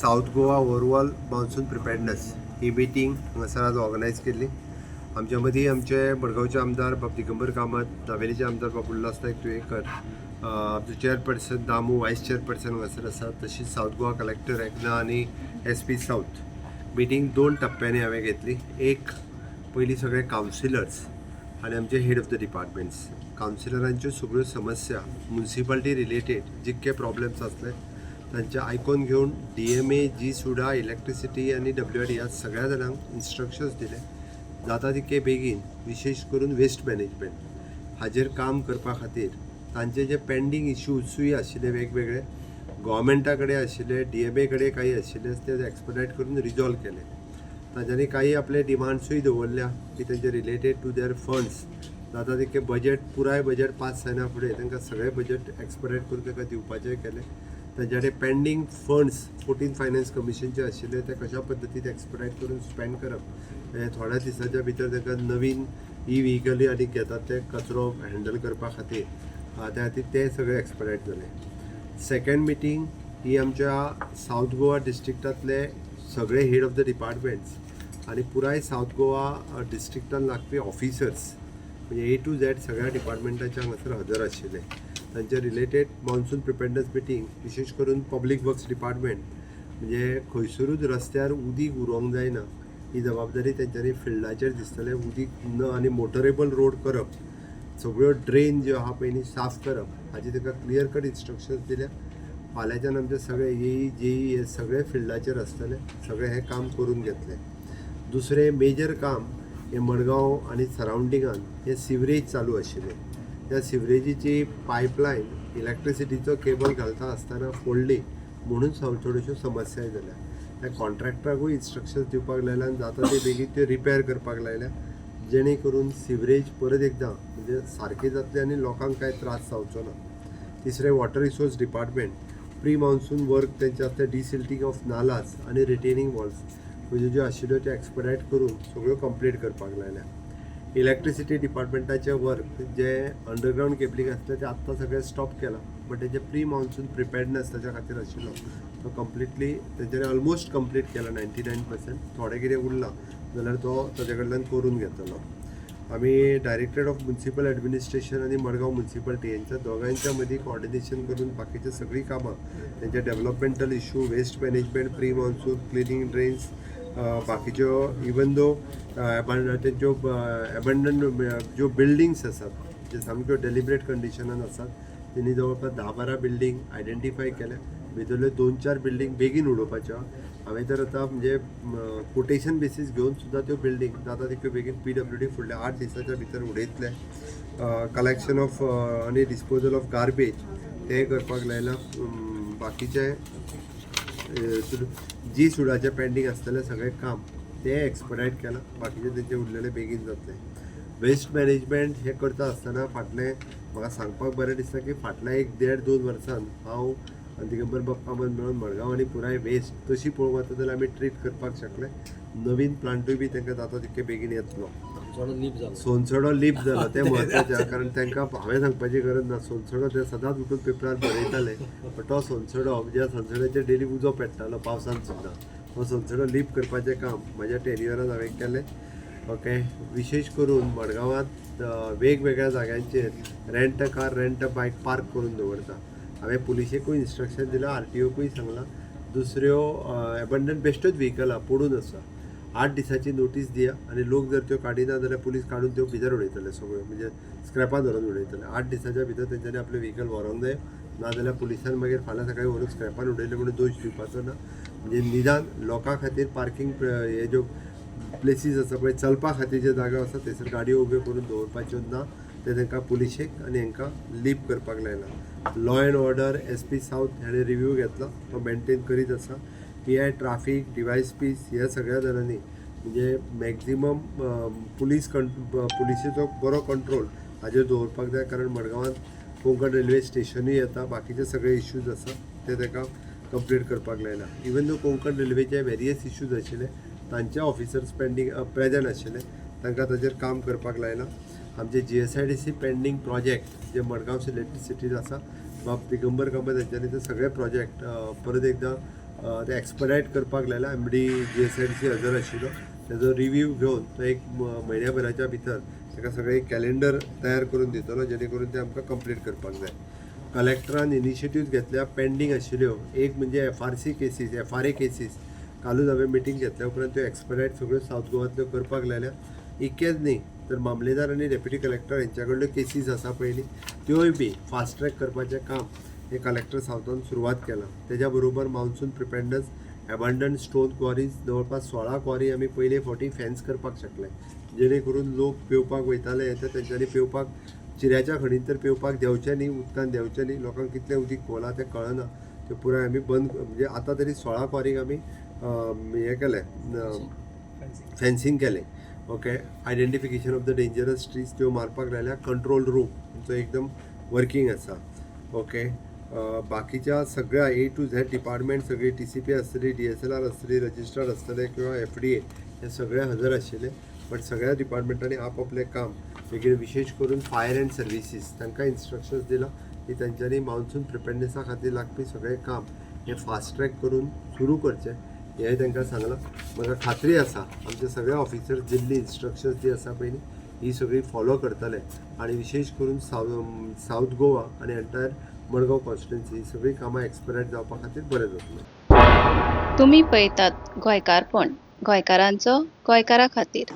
South Goa overall monsoon प्रिपेअर्डनेस ही meeting हांगासर आज organise केल्ली. आमच्या मदीं आमचे मडगांवचे आमदार बाब दिगंबर कामत, दावेलीचे आमदार बाब उल्हास नायक तुयेकर, आमचे चेअरपर्सन दामू, वायस चेअरपर्सन हांगासर आसात. तशीच साऊथ गोवा कलेक्टर एकना आनी SP साऊथ. मिटींग 2 टप्प्यांनी हांवें घेतली. एक पयलीं सगळे कावन्सिलर्स आनी आमचे हेड ऑफ द डिपार्टमेंट्स, कावन्सिलरांच्यो सगळ्यो समस्या म्युनिसिपालिटी रिलेटेड जितके प्रॉब्लेम्स आसले तांचे आयकून घेवन DMA, G-सुडा, इलेक्ट्रिसिटी आनी WRD ह्या सगळ्या जाणांक इन्स्ट्रक्शन्स दिले जाता तितके बेगीन विशेश करून वेस्ट मॅनेजमेंट हाजेर काम करपा खातीर तांचे जे पेंडींग इश्यूजूय आशिल्ले वेगवेगळे गव्हर्मेंटा कडेन आशिल्ले, DMA कडेन काही आशिल्ले ते एक्सपर्टायट करून रिजॉल्व केले. तांच्यांनी काही आपले डिमांड्सूय दवरल्या की तेंचे रिलेटेड टू देअर फंड्स जाता तितके बजेट पुराय बजेट पास जायना फुडें तांकां सगळे बजेट एक्सपर्टायट करून तांकां दिवपाचें केलें. तांचे कडेन पेंडींग फंड्स 14 फायनान्स कमिशनचे आशिल्ले ते कशा पद्दतीन एक्सपर्टायट करून स्पेंड करप हे थोड्या दिसाच्या भितर तांकां नवीन व्हेहिकली आनी घेतात ते कचरो हँडल करपा खातीर त्या खातीर ते सगळे एक्सपर्टायट जाले. सेकंड मिटींग ही आमच्या साऊथ गोवा डिस्ट्रिक्टांतले सगळे हेड ऑफ द डिपार्टमेंट्स आनी पुराय साऊथ गोवा डिस्ट्रिक्टान लागपी ऑफिसर्स म्हणजे A to Z सगळ्या डिपार्टमेंटाचे हांगासर हजर आशिल्ले. तांचे रिलेटेड मान्सून प्रिपेअर्डनेस मिटींग विशेष करून पब्लीक वर्क्स डिपार्टमेंट म्हणजे खंयसरूच रस्त्यार उदीक उरोवंक जायना ही जबाबदारी तेंच्यांनी फिल्डाचेर दिसतले. उदीक न आनी मोटरेबल रोड करप, सगळ्यो ड्रेन ज्यो आहा पयलीं साफ करप हाची ताका क्लियर कट इन्स्ट्रक्शन्स दिल्या. फाल्यांच्यान आमचे सगळे AE, JE हे सगळे फिल्डाचेर आसतले, सगळे हे काम करून घेतले. दुसरे मेजर काम हे मडगांव आनी सरावंडिंगान हे सिवरेज चालू आशिल्ले. त्या सिवरेजीची पायपलायन इलेक्ट्रिसिटीचो केबल घालता आसतना फोडली म्हणून थोड्योश्यो समस्या जाल्या. त्या कॉन्ट्रॅक्टराकूय इन्स्ट्रक्शन्स दिवपाक लायल्या आनी जाता ते बेगीन त्यो रिपेर करपाक लायल्या जेणे करून सिवरेज परत एकदां म्हणजे सारकें जातलें आनी लोकांक कांय त्रास जावचो ना. तिसरें water resource department pre monsoon work तेंचे आसता डिसिल्टिंग ऑफ नालाज आनी रिटेनिंग वॉल्स ह्यो ज्यो आशिल्ल्यो त्यो एक्सपर्टायट करून सगळ्यो कंप्लीट करपाक लायल्या. इलेक्ट्रिसिटी डिपार्टमेंटाचे वर्क जे अंडरग्रावंड केबलिंग आसलें तें आत्तां सगळें स्टॉप केलां बट तेजे प्री मान्सून प्रिपेर्डनेस ताच्या खातीर आशिल्लो तो कंप्लिटली तेजें ऑलमोस्ट कंप्लीट केला 99%. थोडें कितें उरलां जाल्यार तो ताजे कडल्यान करून घेतलो. आमी डायरेक्टरेट ऑफ म्युनिसिपल एडमिनिस्ट्रेशन आनी मडगांव म्युनिसिपालिटी यांच्या दोगांच्या मदीं कॉर्डिनेशन करून बाकीची सगळीं कामां तेंचे developmental issue, waste management, pre monsoon, cleaning drains, बाकीच्यो इवन दो तेंच्यो एबंडन ज्यो बिल्डिंग्स आसात जे सामक्यो डेलिब्रेट कंडिशनान आसात तेणी जवळपास 10-12 बिल्डिंग आयडेंटिफाय केल्या. भितरल्यो 2-4 बिल्डिंग बेगीन उडोवपाच्यो. हांवें तर आतां म्हणजे कोटेशन बेसीस घेवन सुद्दां त्यो बिल्डिंग जाता तितक्यो बेगीन PWD फुडल्या 8 दिसाच्या भितर उडयतले. कलेक्शन ऑफ आनी डिस्पोजल ऑफ गार्बेज ते करपाक लायला. बाकीचे G-सुडाचे पेंडींग आसतलें सगळें काम ते एक्सपर्टायट केलां. बाकीचे तेंचे उरलेले बेगीन जातले. वेस्ट मॅनेजमेंट हे करता आसतना फाटलें म्हाका सांगपाक बरें दिसता की फाटल्या 1-1.5-2 वर्सान हांव दिगंबर बाब कामत मेळून मडगांव आनी पुराय वेस्ट तशी पळोवंक वता जाल्यार आमी ट्रीट करपाक शकले. नवीन प्लांटूय बी तांकां जाता तितके बेगीन येतलो. सोनसडो लिफ्ट जालो तें म्हत्वाचें कारण तांकां हांवें सांगपाची गरज ना. सोनसडो ते सदांच उठून पेपरार बरयताले बट तो सोनसडो ज्या सोनसड्याचेर डेली उजो पेट्टालो पावसान सुद्दां तो सोनसडो लिफ्ट करपाचें काम म्हाज्या टेन्युअरान हांवें केलें. ओके. विशेष करून मडगांवांत वेगवेगळ्या जाग्यांचेर rent a car, rent a bike park करून दवरता. हांवें पुलिशेकूय इन्स्ट्रक्शन दिलां, RTOकूय सांगलां. दुसऱ्यो एबंडन बेश्टोच व्हेहिकलां पडून आसा 8 दिसाची नोटीस दिया आनी लोक जर त्यो काडिना जाल्यार पुलीस काडून त्यो भितर उडयतले सगळ्यो म्हणजे स्क्रॅपान धरून उडयतले. 8 दिसाच्या भितर तेंच्यांनी आपले व्हेहिकल व्हरोंक जाय नाजाल्यार पुलिसान मागीर फाल्यां सकाळीं व्हरून स्क्रॅपान उडयले म्हणून दोश दिवपाचो ना. म्हणजे निदान लोकां खातीर पार्किंग हे ज्यो प्लेसीस आसा पळय चलपा खातीर जे जागो आसा थंयसर गाडयो उब्यो करून दवरपाच्यो ना ते तांकां पुलिशेक आनी हांकां लीप करपाक लायला. Law and order SP south हाणें रिव्ह्यू घेतला, तो मेंटेन करीत आसा. PI ट्राफीक, DYSPs ह्या सगळ्या जाणांनी म्हणजे मॅक्झिमम पुलिशेचो बरो कंट्रोल हाजेर दवरपाक जाय कारण मडगांवांत कोंकण रेल्वे स्टेशनूय येता. बाकीचे सगळे इश्यूज आसा ते ताका कंप्लीट करपाक लायला. इवन दो कोंकण रेल्वेचे वेरियस इश्यूज आशिल्ले तांचे ऑफिसर्स प्रेझेंट आशिल्ले तांकां ताजेर काम करपाक लायला. आमचे GSIDC पेंडींग प्रोजेक्ट जे मडगांव इलेक्ट्रिसिटीन आसा बाब दिगंबर कामत यांच्यानी ते सगळे प्रोजेक्ट परत एकदा ते एक्सपडायट करपाक लायला MD GSIDC हजर आशिल्लो तेजो रिव्ह्यू घेवन तो एक म्हयन्याभराच्या भितर ताका सगळें कॅलेंडर तयार करून दितलो जेणे करून ते आमकां कंप्लीट करपाक जाय. कलेक्टरान इनिशिएटिव्ह घेतल्या पेंडींग आशिल्ल्यो एक म्हणजे FRC केसीस FRA केसीस कालूच हांवें मिटींग घेतल्या उपरांत त्यो एक्सपडायट सगळ्यो सावथ गोवांतल्यो करपाक लायल्या. इतकेंच न्ही तर मामलेदार आनी डेप्युटी कलेक्टर हेंच्या कडल्यो केसीस आसा पयलीं त्योय बी फास्ट ट्रॅक करपाचें काम हे कलेक्टर सावथान सुरवात केलां. तेज्या बरोबर मान्सून प्रिपेर्डनस एबंडंट स्टोन क्वॉरीज जवळपास 16 क्वॉरी आमी पयले फावटी फेन्स करपाक शकले जेणे करून लोक पेवपाक वयताले तर तेंच्यांनी पेवपाक चिऱ्याच्या खणींत तर पेवपाक देंवचें न्ही, उदकान देंवचें न्ही. लोकांक कितलें उदीक खोला तें कळना. ते पुराय आमी बंद म्हणजे आतां तरी 16 क्वॉरीक आमी हें केलें फेन्सींग केलें. Okay, identification of the dangerous trees त्यो मारपाक लायल्या. कंट्रोल रूम तुमचो एकदम वर्किंग आसा. ओके, बाकीच्या सगळ्या A to Z डिपार्टमेंट सगळी TCP आसतली, DSLR आसतली, रजिस्ट्रार आसतले किंवा FDA हे सगळे हजर आशिल्ले. बट सगळ्या डिपार्टमेंटांनी आपआपलें काम वेगळे विशेष करून फायर अँड सर्विसीस तांकां इन्स्ट्रक्शन्स दिला की तांच्यांनी मान्सून प्रिपेर्डनेसा खातीर लागपी सगळें काम हे फास्ट ट्रॅक करून सुरू करचें हेंय तांकां सांगलां. म्हाका खात्री आसा आमचे सगळे ऑफिसर्स दिल्ली इन्स्ट्रक्शन्स जी आसा पळय ही सगळी फॉलो करतले आणि विशेष करून सावथ गोवा आनी एंटायर मडगांव कॉन्स्टिट्युएन्सी ही सगळी कामां एक्सपडायट जावपा खातीर बरें जातलें. तुम्ही पळयतात गोंयकारपण, गोंयकारांचो गोंयकारा खातीर.